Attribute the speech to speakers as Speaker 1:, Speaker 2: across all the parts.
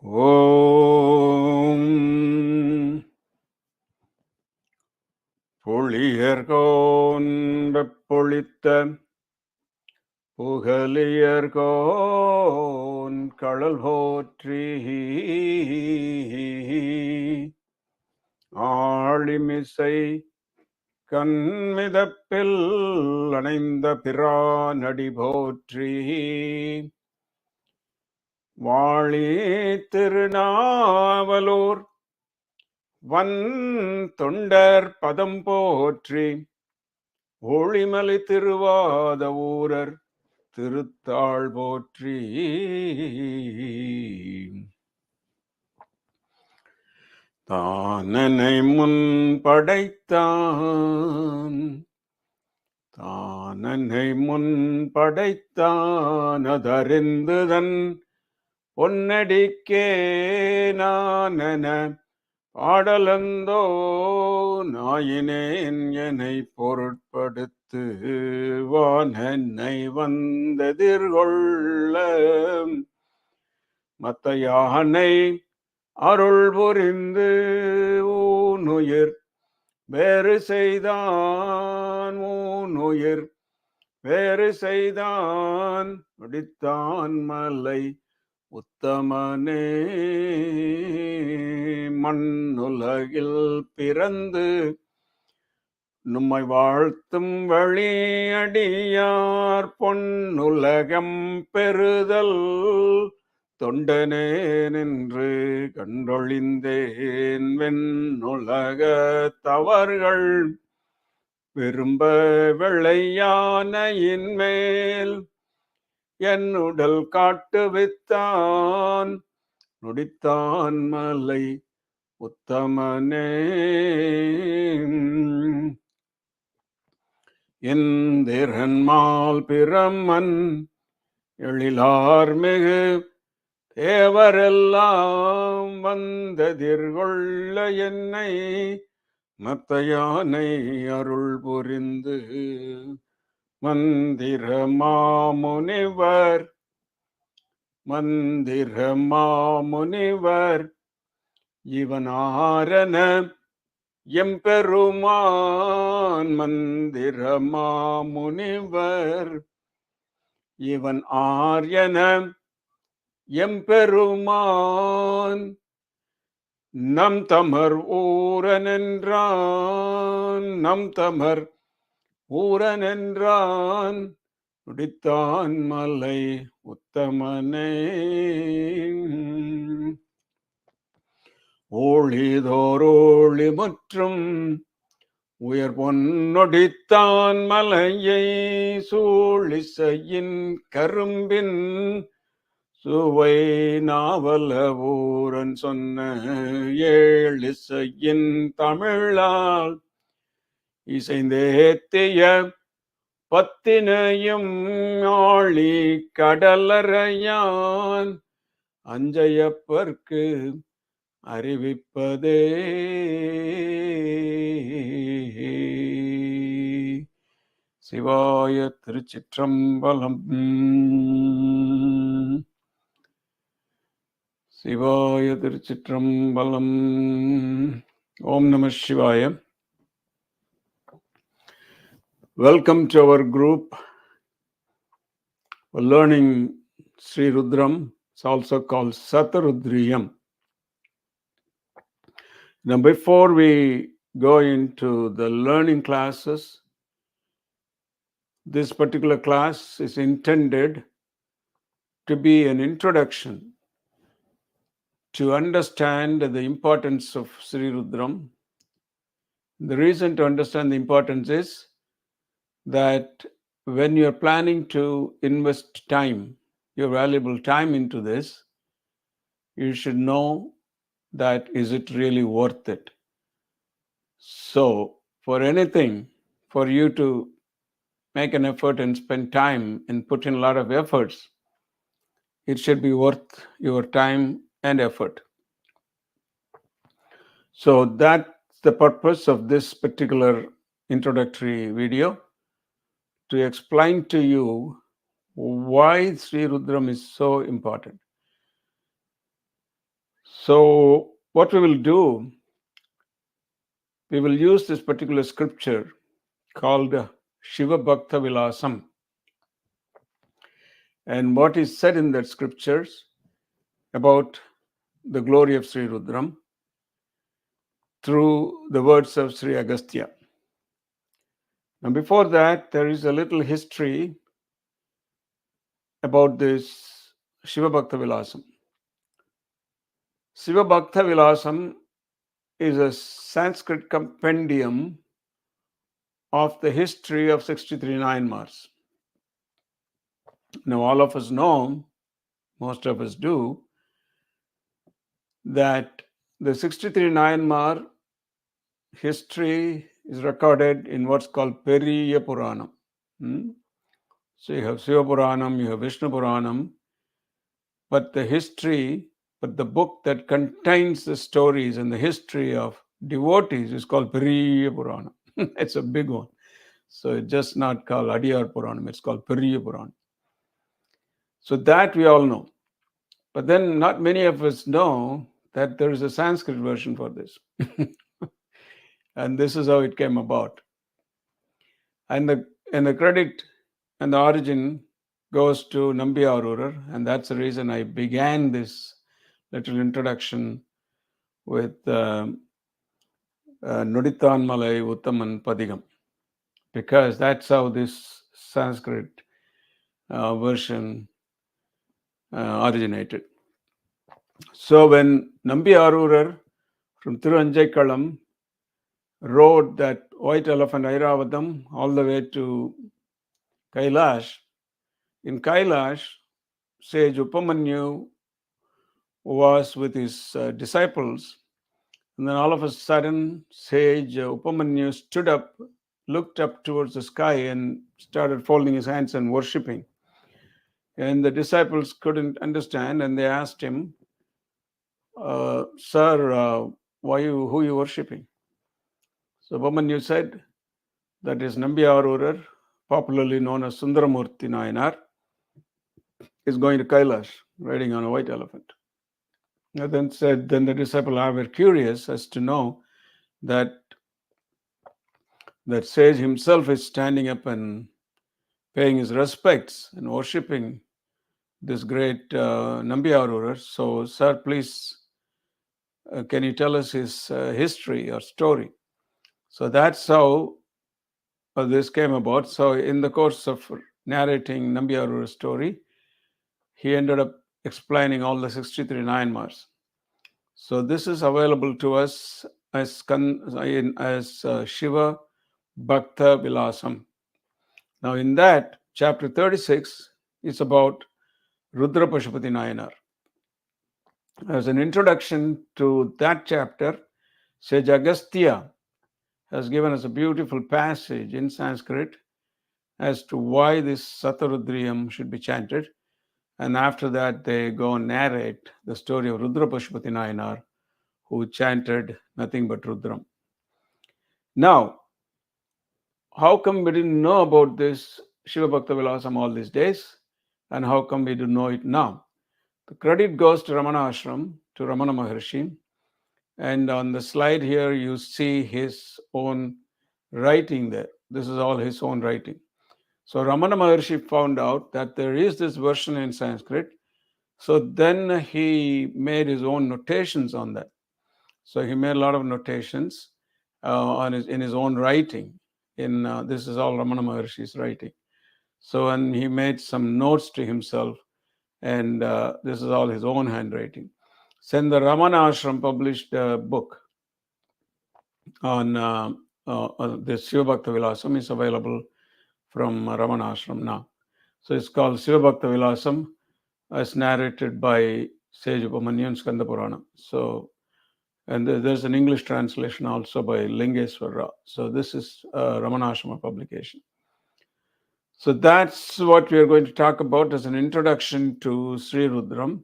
Speaker 1: ஓம் புளியர்கோன் வெப்பொழித்த புகலியர்கோன் கடல் போற்றி ஆழிமிசை கண்மிதப்பில் அணைந்த பிரானடி போற்றி வாழி திருநாவலூர் வன் தொண்டர் பதம் போற்றி ஒளிமலை திருவாத ஊரர் திருத்தாள் போற்றி தானனை முன் படைத்தான் அதறிந்துதன் பொன்னடிக்கே நானென பாடலந்தோ நாயினேன் என்னை பொருட்படுத்து வானென்னை வந்தெதிர்கொள்ள மத்த யானை அருள் புரிந்து ஊனுயிர் வேறு செய்தான் முடித்தான் மலை உத்தமனே மண்ணுலகில் பிறந்து நும்மை வாழ்த்தும் வழியடியார் பொன்னுலகம் பெறுதல் தொண்டனே நின்று கண்டொழிந்தேன் வெண்ணுலகத்தவர்கள் விரும்ப வெள்ளையானையின் மேல் என் உடல் காட்டுவித்தான் நொடித்தான் மலை உத்தமனே இந்திரன்மால் பிரமன் எழிலார் மிகு தேவரெல்லாம் வந்தெதிர்கொள்ள என்னை மத்த யானை அருள் புரிந்து மந்திர மாமுனிவர் இவன் ஆரன எம்பெருமான் மந்திர மாமுனிவர் இவன் ஆரியன எம்பெருமான் நம் தமர் ஊரனென்றான் நுடித்தான் மலை உத்தமனே ஓழிதோரோழி மற்றும் உயர் பொன்னொடித்தான் மலையை சூழிசையின் கரும்பின் சுவை நாவல ஊரன் சொன்ன ஏழிசையின் தமிழால் இசைந்தேத்திய பத்தினையும் ஆழி கடலறையான் அஞ்சையப்பர்க்கு அறிவிப்பதே. சிவாய திருச்சிற்றம்பலம். சிவாய திருச்சிற்றம்பலம். ஓம் நம சிவாய. Welcome to our group for learning Shri Rudram. It's also called Satarudriyam. Now, before we go into the learning classes, this particular class is intended to be an introduction to understand the importance of Shri Rudram. The reason to understand the importance is that when you're planning to invest time, your valuable time into this, you should know that is it really worth it. So for anything, for you to make an effort and spend time and put in a lot of efforts, it should be worth your time and effort. So that's the purpose of this particular introductory video, to explain to you why Shri Rudram is so important. So, what we will do, we will use this particular scripture called Shiva Bhakta Vilasam. And what is said in that scriptures about the glory of Sri Rudram through the words of Sri Agastya. Now, before that, there is a little history about this Shiva Bhakta Vilasam. Shiva Bhakta Vilasam is a Sanskrit compendium of the history of 63 Nayanmars. Now, all of us know, most of us do, that the 63 Nayanmar history is recorded in what's called Periya Puranam. So you have Shiva Puranam, you have Vishnu Puranam, but the book that contains the stories and the history of devotees is called Periya Puranam. It's a big one. So it's just not called Adiyar Puranam, it's called Periya Puranam. So that we all know. But then not many of us know that there is a Sanskrit version for this. And this is how it came about. And the credit and the origin goes to Nambiyarurar, and that's the reason I began this little introduction with Nudithan Malai Uttaman Padigam, because that's how this Sanskrit version originated. So when Nambiyarurar from Thiruvanjaikalam rode that white elephant Airavadam all the way to Kailash, in Kailash, sage Upamanyu was with his disciples, and then all of a sudden, sage Upamanyu stood up, looked up towards the sky, and started folding his hands and worshipping. And the disciples couldn't understand, and they asked him, Sir, who are you worshipping? So Upamanyu said, that is Nambiyarurar, popularly known as Sundaramurti Nayanar, is going to Kailash, riding on a white elephant. And then the disciples were curious as to know that sage himself is standing up and paying his respects and worshipping this great Nambiyarurar. So, sir, please, can you tell us his history or story? So that's how this came about. So in the course of narrating Nambiyarurar story, he ended up explaining all the 63 Nayanmars. So this is available to us as Shiva Bhakta Vilasam. Now in that, chapter 36 is about Rudra Pashupati Nayanar. As an introduction to that chapter, Sage Agastya has given us a beautiful passage in Sanskrit as to why this Satarudriyam should be chanted. And after that, they go and narrate the story of Rudra Pashupati Nayanar, who chanted nothing but Rudram. Now, how come we didn't know about this Shiva Bhakta Vilasam all these days? And how come we do know it now? The credit goes to Ramana Ashram, to Ramana Maharshi. And on the slide here, you see his own writing there. This is all his own writing. So Ramana Maharshi found out that there is this version in Sanskrit. So then he made his own notations on that. So he made a lot of notations in his own writing. This is all Ramana Maharshi's writing. So and he made some notes to himself, and this is all his own handwriting. Then the Ramana Ashram published a book on this Shiva Bhakta Vilasam. Is available from Ramana Ashram now. So it's called Shiva Bhakta Vilasam, as narrated by Sage Upamanyu and Skanda Purana. So, and there's an English translation also by Lingeswar Rao. So this is Ramana Ashrama publication. So that's what we are going to talk about as an introduction to Sri Rudram.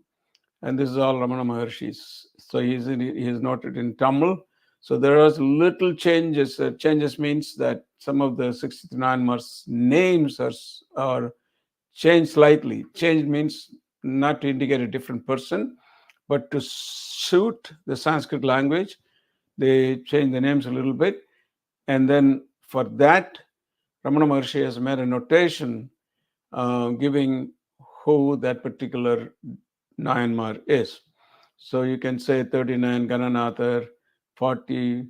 Speaker 1: And this is all Ramana Maharshi's. So he's noted in Tamil. So there are little changes. Changes means that some of the 69 names are changed slightly. Change means not to indicate a different person, But to suit the Sanskrit language, they changed the names a little bit. And then for that, Ramana Maharshi has made a notation giving who that particular Nayanmar is. So you can say 39 Gananathar, 40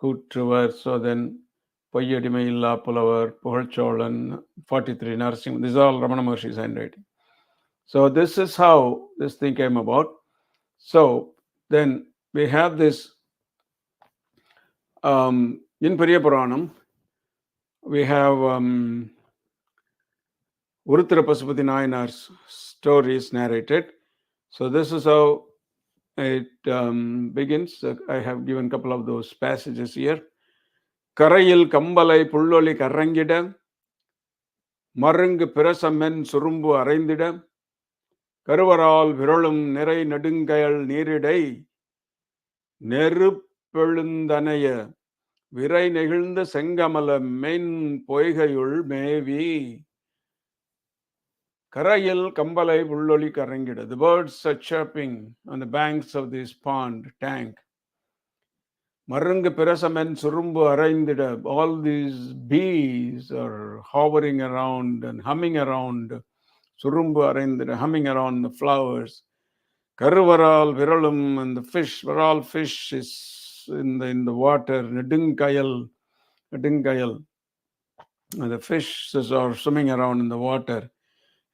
Speaker 1: Kutruvar, so then Poyyadimai Illa Pulavar, Puhalcholan, 43 Narasimha. This is all Ramana Maharshi's handwriting. So this is how this thing came about. So then we have this in Periya Puranam, we have Uruttara Pasupati Nayanar's stories narrated. So this is how it begins. I have given a couple of those passages here. Karayil Kambalai Pulloli Karangida, Marung Pirasamen Surumbu Arindida, Karuvaral Virulum Nerai Nadungayal Niridai, Nerupelundanaya, Virai Nehilda Sengamala Men Poigayul Mevi. Karayil Kambalai Pulloli Karangida. The birds are chirping on the banks of this pond, tank. Maranga Pirasamen Surumbu Araindida. All these bees are hovering around and humming around. Surumbu Araindida, humming around the flowers. Karuvaral Virulum, and the fish, Varal fish is in the water. Nedungayal. And the fishes are swimming around in the water.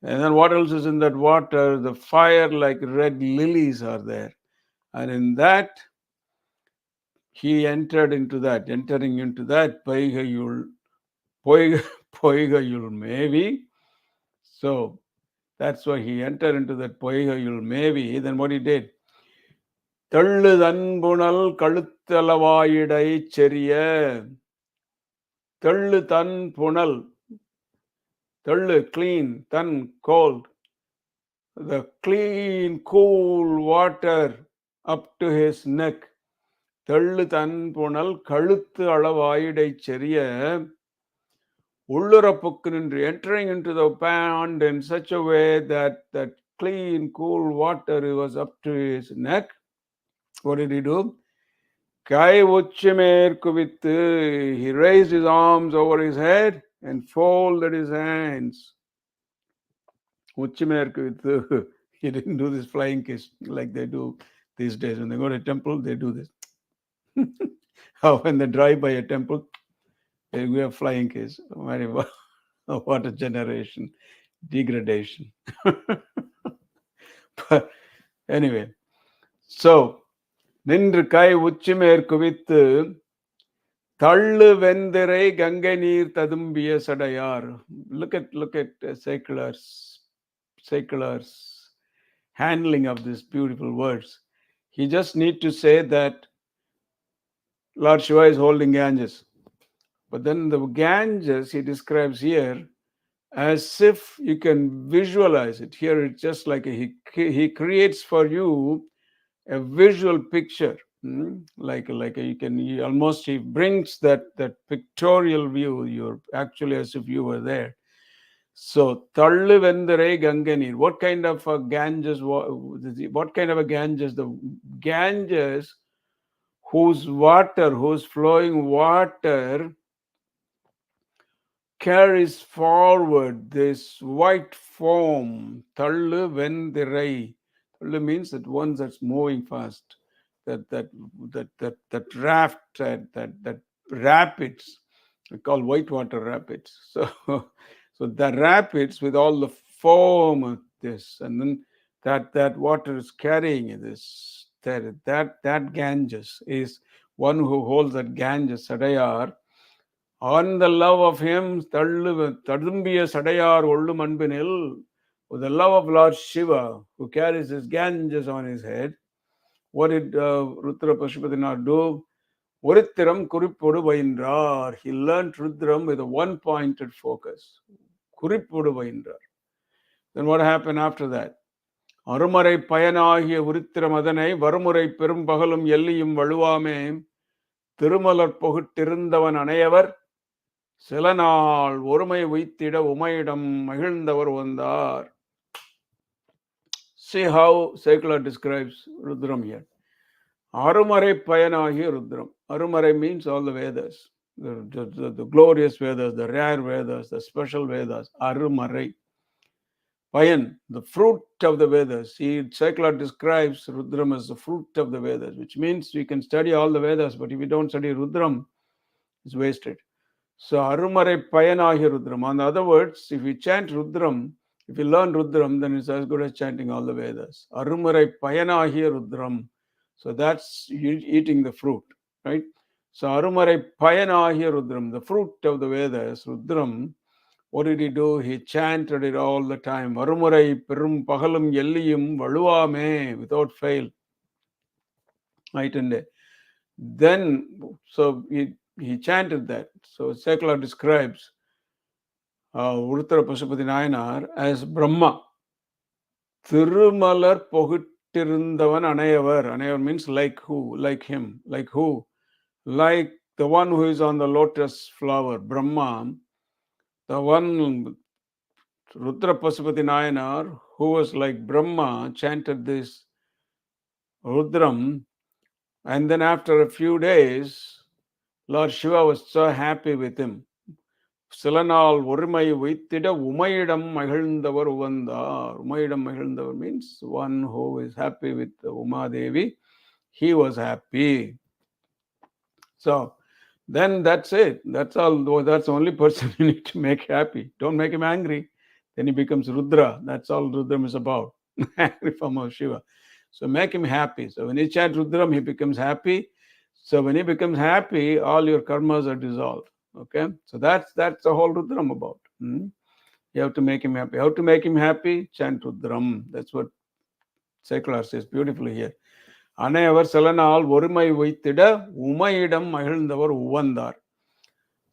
Speaker 1: And then what else is in that water? The fire like red lilies are there. And in that, he entering into that, Poigayul maybe. So that's why he entered into that Poigayul maybe. Then what he did? Tallu Tanpunal Kaluthalavayidai Cheria. Tallu Tanpunal. Tallu, clean, Tan, cold. The clean, cool water up to his neck. Tallu Tanpunal Kaluthu Alavayidai Cheria. Ullurapukku entering into the pond in such a way that that clean, cool water was up to his neck. What did he do? Kai Uchimerkuvittu. He raised his arms over his head and folded his hands. Uchimerkuvittu. He didn't do this flying kiss like they do these days. When they go to a temple, they do this. When they drive by a temple, they give a flying kiss. What a generation. Degradation. But anyway, so Nindru Kai Uchimer Kuvittu Tallu Vendirai Gangai Neer Tadumbiya Sadayar. Look at secular's handling of these beautiful words. He just need to say that Lord Shiva is holding Ganges. But then the Ganges he describes here as if you can visualize it. Here it's just like he creates for you a visual picture. Like you can he brings that pictorial view. You're actually as if you were there. So Tallu Vendarai Ganganir. What kind of a Ganges? What kind of a Ganges? The Ganges whose flowing water carries forward this white foam. Tallu Vendirai. Tallu means that one that's moving fast. That raft, that rapids, we call whitewater rapids. So the rapids with all the foam of this, and then that water is carrying this. That Ganges is one who holds that Ganges, Sadayar. On the love of him, Tadumbiya Sadayar Ollum Anbinil, with the love of Lord Shiva, who carries his Ganges on his head. What did Rudrama Pashupatinath do? Urittiram Kurippodu Vaindrar. He learned Rudram with a one-pointed focus. Kurippodu Vaindrar. Then what happened after that? Arumarai Payanagiya Urittiram Adanai, Varumurai Perum Pagalum Yelliyum Valuame, Tirumalar Pohuttirundavan Anayavar, Selanal, Orumai Vaitida, Umaidam, Mahildavar Vandar. See how secular describes Rudram here. Arumare Payanahi Rudram. Arumare means all the Vedas, the glorious Vedas, the rare Vedas, the special Vedas. Arumare. Payan, the fruit of the Vedas. Secular describes Rudram as the fruit of the Vedas, which means we can study all the Vedas, but if we don't study Rudram, it's wasted. So Arumare Payanahi Rudram. In other words, if we chant Rudram, if you learn Rudram, then it's as good as chanting all the Vedas. Arumare Payanahi Rudram. So that's eating the fruit, right? So Arumare Payanahi Rudram, the fruit of the Vedas, Rudram. What did he do? He chanted it all the time. Arumurai Perum Pahalum Yelliyum Valuame without fail. Night and day. Then, so he chanted that. So secular describes Uruttara Pashupati Nayanar as Brahma. Thirumalar Pohittirundavan Anayavar. Anayavar means like who? Like him. Like who? Like the one who is on the lotus flower, Brahma. The one, Rudra Pasupati Nayanar, who was like Brahma, chanted this Rudram. And then after a few days, Lord Shiva was so happy with him. Silanal Urmai Vaitida Umayidam Mahilndavar Uvandar. Umayidam Mahilndavar means one who is happy with Uma Devi. He was happy. So then that's it. That's all. That's the only person you need to make happy. Don't make him angry. Then he becomes Rudra. That's all Rudram is about. Angry form of Shiva. So make him happy. So when you chant Rudram, he becomes happy. So when he becomes happy, all your karmas are dissolved. Okay, so that's the whole Rudram about. You have to make him happy. How to make him happy? Chant Rudram. That's what secular says beautifully here. அனைவர் சில நாள் ஒருமை வைத்திட உமையிடம் மகிழ்ந்தவர் உவந்தார்.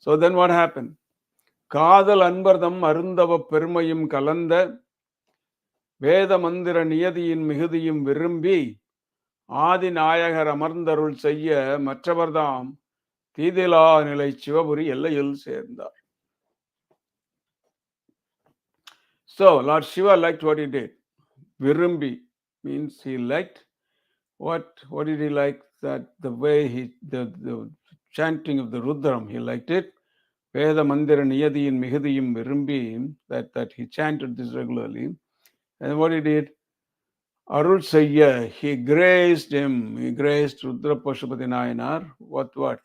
Speaker 1: So then what happened? காதல் அன்பர்தம் அருந்தவ பெருமையும் கலந்த வேத மந்திர நியதியின் மிகுதியும் விரும்பி ஆதி நாயகர் அமர்ந்தருள் செய்ய மற்றவர்தாம் தீதிலா நிலை சிவபுரி எல்லையில் சேர்ந்தார். So Lord Shiva liked what he did. Virumbi means he liked. What did he like? That the way the chanting of the Rudram, he liked it. Veda Mandira Niyadiyin Mihadiyim Virumbi, that he chanted this regularly. And what he did? Arul Sayya, he graced him. He graced Rudra Pashupati Nayanar. What?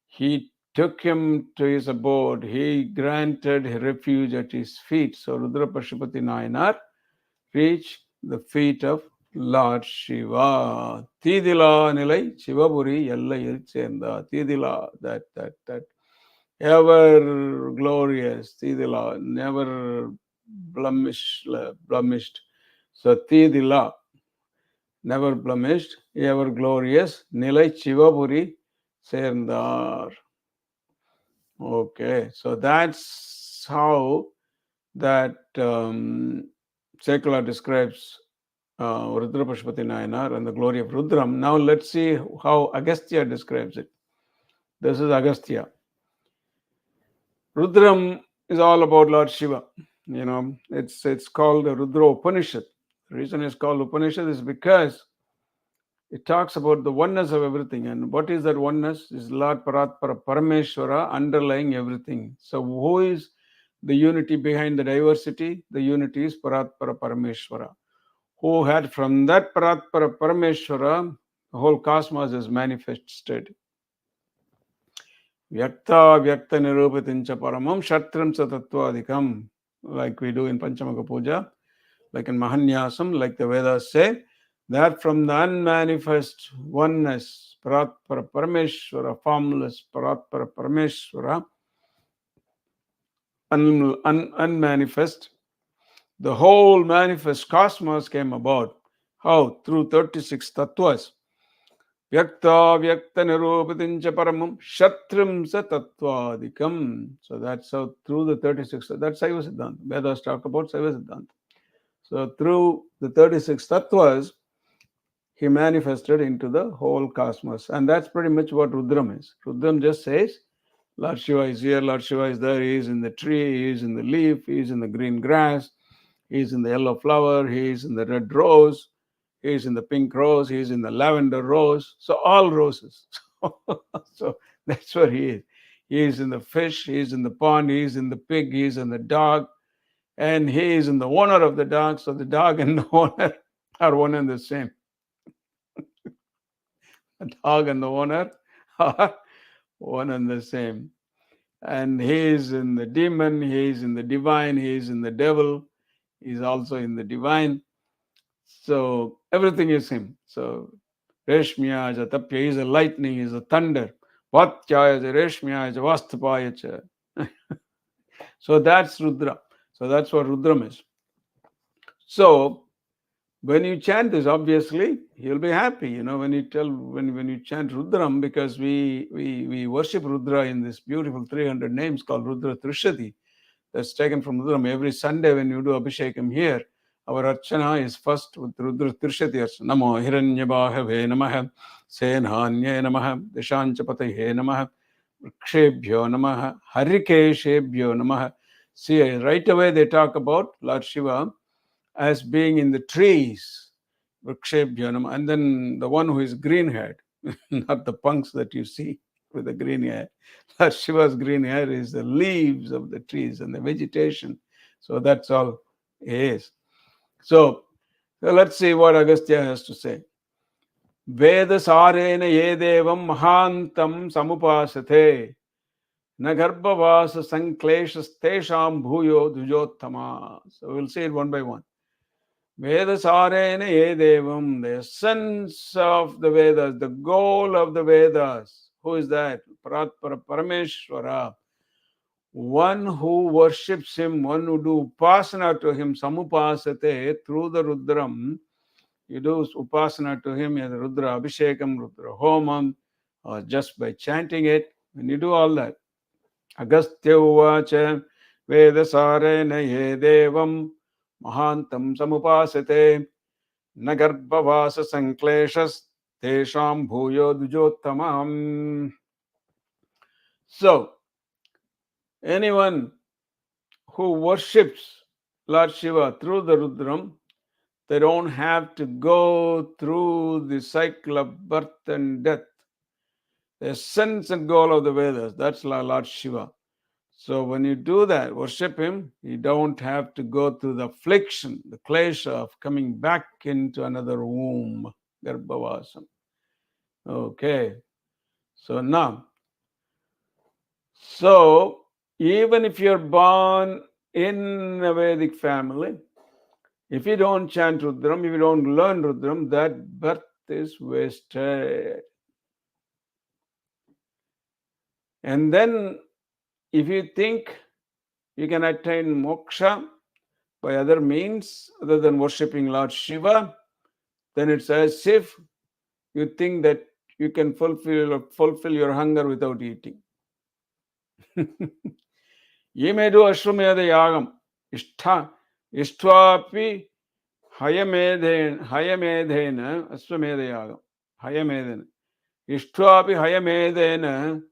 Speaker 1: He took him to his abode. He granted refuge at his feet. So Rudra Pashupati Nayanar reached the feet of Lord Shiva. Tidila Nilai Shivaburi Yallayil Chenda. Tidila, that ever glorious. Tidila, never blemished. So Tidila, never blemished, ever glorious. Nilai Shivaburi Chenda. Okay, so that's how that secular describes Rudra Pashupati Nayanar and the glory of Rudram. Now let's see how Agastya describes it. This is Agastya. Rudram is all about Lord Shiva. It's called the Rudra Upanishad. The reason it's called Upanishad is because it talks about the oneness of everything. And what is that oneness? Is Lord Paratpara Parameshwara underlying everything. So who is the unity behind the diversity? The unity is Paratpara Parameshwara. Who had from that Paratpara Parameshwara, the whole cosmos is manifested. Vyakta Vyakta Nirupatincha Paramam Shatram Satattvadikam, like we do in Panchamaka Puja, like in Mahanyasam, like the Vedas say, that from the unmanifest oneness, Paratpara Parameshwara, formless Paratpara Parameshwara, unmanifest, the whole manifest cosmos came about. How? Through 36 tattvas. Vyakta Vyakta Nirupatincha Paramam Shatrim Sa Tattvadikam. So that's how through the 36, that's Saiva Siddhanta. Vedas talk about Saiva Siddhanta. So through the 36 tattvas, he manifested into the whole cosmos. And that's pretty much what Rudram is. Rudram just says, Lord Shiva is here, Lord Shiva is there, he is in the tree, he is in the leaf, he is in the green grass, He's in the yellow flower, he's in the red rose, he's in the pink rose, he's in the lavender rose. So all roses. So that's where he is. He is in the fish, he is in the pond, he is in the pig, he is in the dog, and he is in the owner of the dog. So the dog and the owner are one and the same. The dog and the owner are one and the same. And he is in the demon, he is in the divine, he is in the devil, he is also in the divine. So everything is him. So Reshmya is a tapya, he is a lightning, he is a thunder. Vatyaya is a Reshmya is a Vastapaya. So that's Rudra. So that's what Rudram is. So when you chant this, obviously you'll be happy. When you chant Rudram, because we worship Rudra in this beautiful 300 names called Rudra Trishati. That's taken from Rudram. Every Sunday when you do Abhishekam here, our Archana is first with Rudra Trishati Archana. Namo Hiranyabhave Namaha, Senhanye Namaha, Deshanchapatahe Namaha, Kshebhyo Namaha, Harikeshebhyo Namaha. See, right away they talk about Lord Shiva as being in the trees, Vrikshebhyo Namaha, and then the one who is green-haired, not the punks that you see with the green hair. Lord Shiva's green hair is the leaves of the trees and the vegetation. So that's all he is. So let's see what Agastya has to say. Vedasarena yedevam mahantam samupasate na garbhavasa sankleshastesham bhuyo dujottama. So we'll say it one by one. Vedasarena yedevam, the essence of the Vedas, the goal of the Vedas. Who is that? Parameshwara. One who worships him, one who do upasana to him, samupasate, through the Rudram. You do upasana to him, either Rudra Abhishekam, Rudra Homam, or just by chanting it. When you do all that, Agastya uvacha Vedasarena yedevam mahantam samupasate nagarbhavasa sankleshas tesham bhuyo dujottamam. So, anyone who worships Lord Shiva through the Rudram, they don't have to go through the cycle of birth and death. The essence and goal of the Vedas, that's Lord Shiva. So when you do that, worship him, you don't have to go through the affliction, the klesha of coming back into another womb, Garbhavasam. Okay. So now, even if you're born in a Vedic family, if you don't chant Rudram, if you don't learn Rudram, that birth is wasted. And then, if you think you can attain moksha by other means other than worshipping Lord Shiva, then it's as if you think that you can fulfill your hunger without eating. Ye may do Ashwamedha Yagam, Ishtvapi Hayamedhena Ashwamedha Yagam, Hayamedhena. Ishtvapi Hayamedhena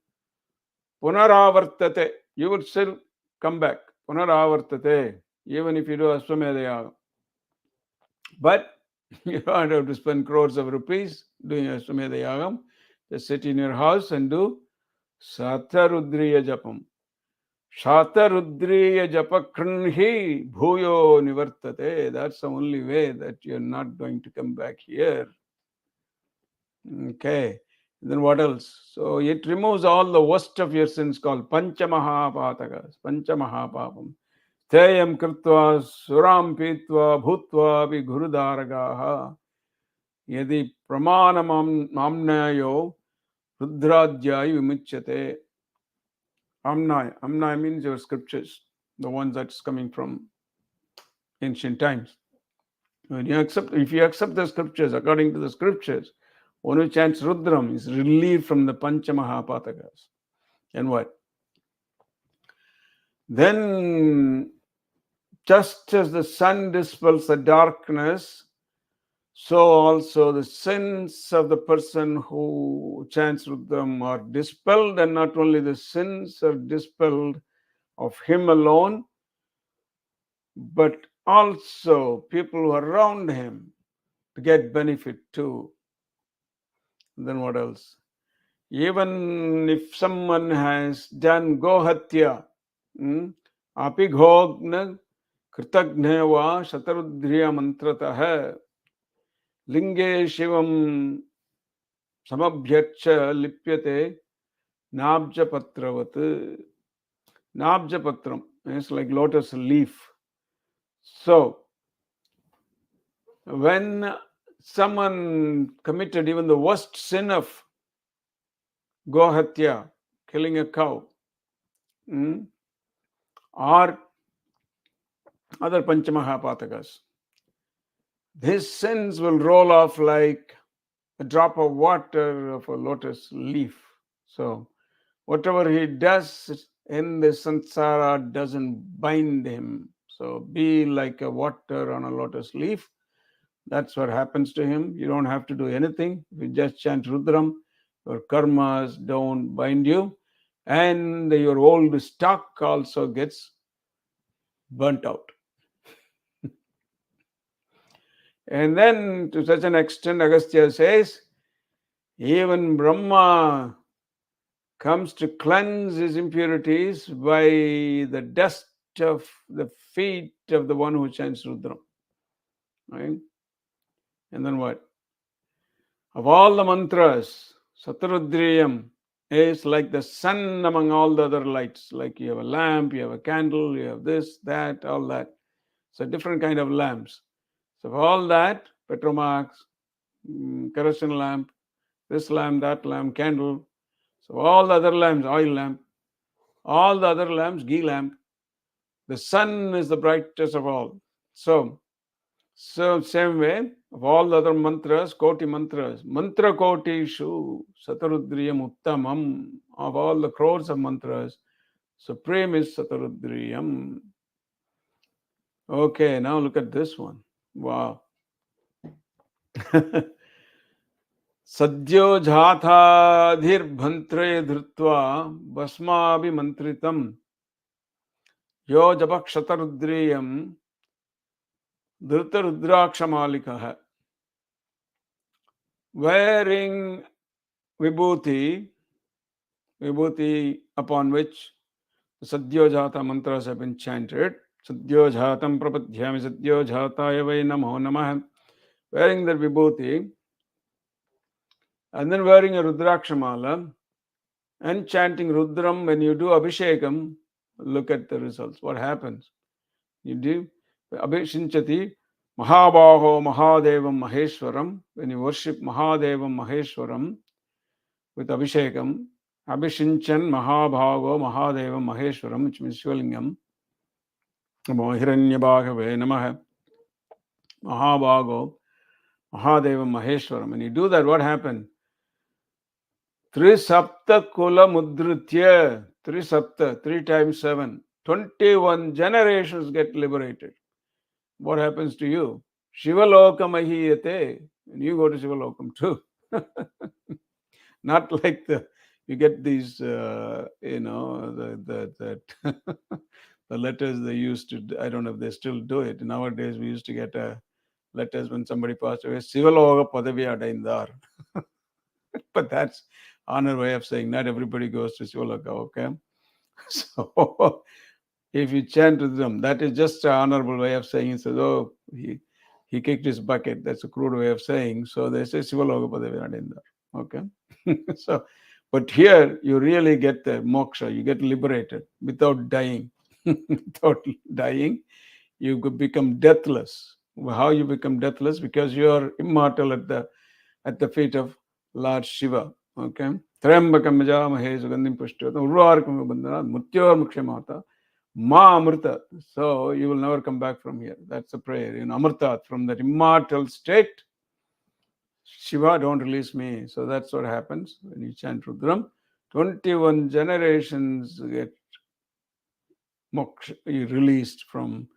Speaker 1: Punaravartate. You would still come back. Punaravartate. Even if you do Ashwamedha Yagam. But you don't have to spend crores of rupees doing Ashwamedha Yagam. Just sit in your house and do Satarudriya Japam. Shatarudriya Japakranhi Bhuyo Nivartate. That's the only way that you're not going to come back here. Okay. Then what else? So it removes all the worst of your sins called Panchamahapatakas. Panchamahapapam. Teyam Krutva Suram Pitva Bhutva Vigurudharagaha. Yadi Pramanam Amnayo Rudradhyai Vimuchyate. Amnaya means your scriptures, the ones that's coming from ancient times. If you accept the scriptures, according to the scriptures, one who chants Rudram is relieved from the Panchamahapatakas. And what? Then, just as the sun dispels the darkness, so also the sins of the person who chants Rudram are dispelled, and not only the sins are dispelled of him alone, but also people who are around him to get benefit too. And then what else? Even if someone has done gohatya, apigogna कृतघ्ने वा शतरुद्रिय मंत्रतः लिंगे शिवम समभ्यर्च लिप्यते नाब्जपत्रवत्. Nabjapatram is like lotus leaf. So when someone committed even the worst sin of gohatya, killing a cow, or other Panchamahapatakas, his sins will roll off like a drop of water of a lotus leaf. So whatever he does in the samsara doesn't bind him. So be like a water on a lotus leaf. That's what happens to him. You don't have to do anything. If you just chant Rudram, your karmas don't bind you. And your old stock also gets burnt out. And then to such an extent, Agastya says, even Brahma comes to cleanse his impurities by the dust of the feet of the one who chants Rudram. Right? And then what? Of all the mantras, Satarudriyam is like the sun among all the other lights. Like you have a lamp, you have a candle, you have this, that, all that. So different kind of lamps. So for all that, Petromax, kerosene lamp, this lamp, that lamp, candle. So all the other lamps, oil lamp, all the other lamps, ghee lamp. The sun is the brightest of all. So same way, of all the other mantras, mantra kotishu, satarudriyam uttamam, of all the crores of mantras, supreme is satarudriyam. Okay, now look at this one. Wow. Sadyo jhatadhirbhantre dhrutva basmabhimantritam yo jabakshatarudriyam dhrutarudrakshamalikah. Wearing vibhuti upon which the Sadyojhata mantras have been chanted. Sadyojhatam prapadhyami Sadyojhataya vai namo namah. Wearing the vibhuti and then wearing a Rudrakshamala and chanting Rudram. When you do Abhishekam, look at the results. What happens? You do Abhishinchati Mahabaho Mahadevam Maheshwaram. When you worship Mahadevam Maheshwaram with Abhishekam, Abhishinchan Mahabhago Mahadevam Maheshwaram, which means Shivlingam. Namo Hiranyabhagave Namaha Mahabhago Mahadevam Maheshwaram. When you do that, what happened? Trisapta Kula Mudritya. Trisapta, 3 times 7. 21 generations get liberated. What happens to you? Shivaloka Mahiyate. And you go to Shivalokam too. Not like you get these, the letters they used to, I don't know if they still do it. Nowadays, we used to get letters when somebody passed away, Sivaloga Padavi Adaindar. But that's honor way of saying not everybody goes to Sivaloka, okay? So if you chant to them, that is just an honorable way of saying it. Says, oh, he kicked his bucket. That's a crude way of saying. So they say Sivaloga Padavi Adaindar. Okay? So, but here you really get the moksha, you get liberated without dying. Without dying, you could become deathless. How you become deathless? Because you are immortal at the feet of Lord Shiva. Okay. Trayambakam majamahe sugandim pushtyota urvarkam bandhanat mrityor mukshemata ma amrita. So you will never come back from here. That's a prayer. Amrtat, from that immortal state. Shiva, don't release me. So that's what happens when you chant Rudram. 21 generations get moksha, released from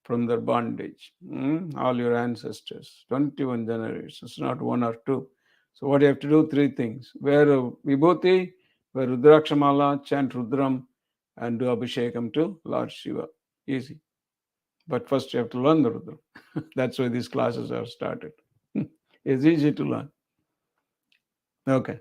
Speaker 1: their bondage. All your ancestors, 21 generations, not 1 or 2. So what you have to do? 3 things. Wear a vibhuti, wear Rudrakshamala, chant Rudram, and do Abhishekam to Lord Shiva. Easy. But first you have to learn the Rudram. That's why these classes are started. It's easy to learn. Okay.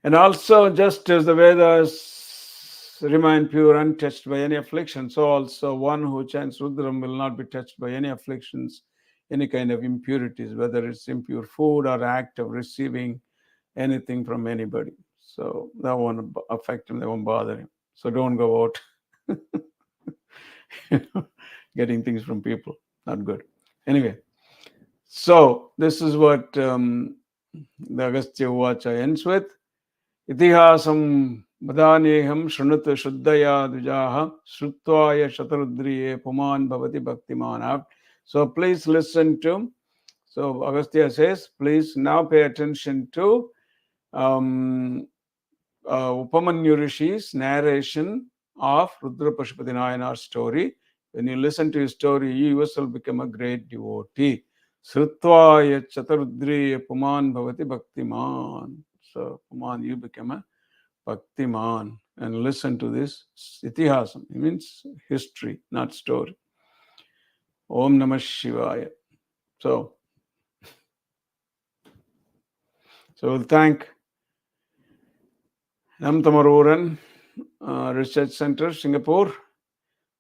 Speaker 1: And also, just as the Vedas remain pure, untouched by any affliction, so also one who chants Rudram will not be touched by any afflictions, any kind of impurities, whether it's impure food or act of receiving anything from anybody. So that won't affect him, that won't bother him. So don't go out getting things from people. Not good. Anyway, so this is what the Agastya Vacha ends with. Itihasam vadanyeham shrunut shuddhaya dvijaha srutvaya shatarudriye puman bhavati bhaktiman. So please listen to. So Agastya says, please now pay attention to Upamanyu Rishi's narration of Rudra Pashupati Nayanar's story. When you listen to his story, you yourself become a great devotee. Srutvaya chatarudriya puman bhavati bhaktiman. So, puman, you become a bhaktiman. And listen to this itihasam. It means history, not story. Om Namah Shivaya. So we'll thank Namtamaroran Research Center, Singapore,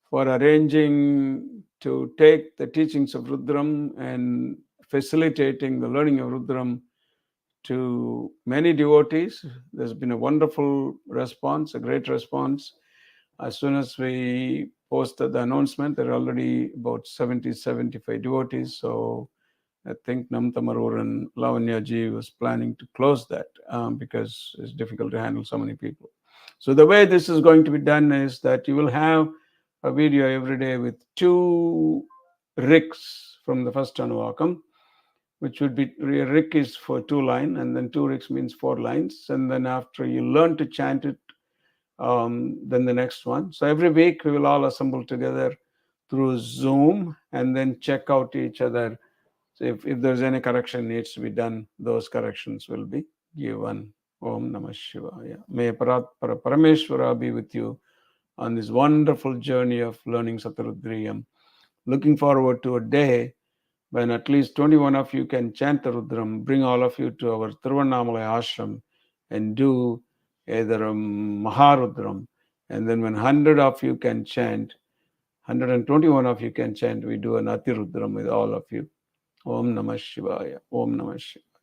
Speaker 1: for arranging to take the teachings of Rudram and facilitating the learning of Rudram to many devotees. There's been a wonderful response, a great response. As soon as we posted the announcement, there are already about 75 devotees. So I think Namtamaroran Lavanyaji was planning to close that because it's difficult to handle so many people. So the way this is going to be done is that you will have a video every day with 2 riks from the first Anuvakam, which would be, rik is for 2 lines, and then 2 riks means 4 lines. And then after you learn to chant it, then the next one. So every week we will all assemble together through Zoom and then check out each other. So if there's any correction needs to be done, those corrections will be given. Om Namah Shivaya. May Parameshwara be with you on this wonderful journey of learning Satarudriyam. Looking forward to a day when at least 21 of you can chant the Rudram, bring all of you to our Tiruvannamalai ashram and do either a Maharudram. And then when 100 of you can chant, 121 of you can chant, we do an Atirudram with all of you. Om Namah Shivaya. Om Namah Shivaya.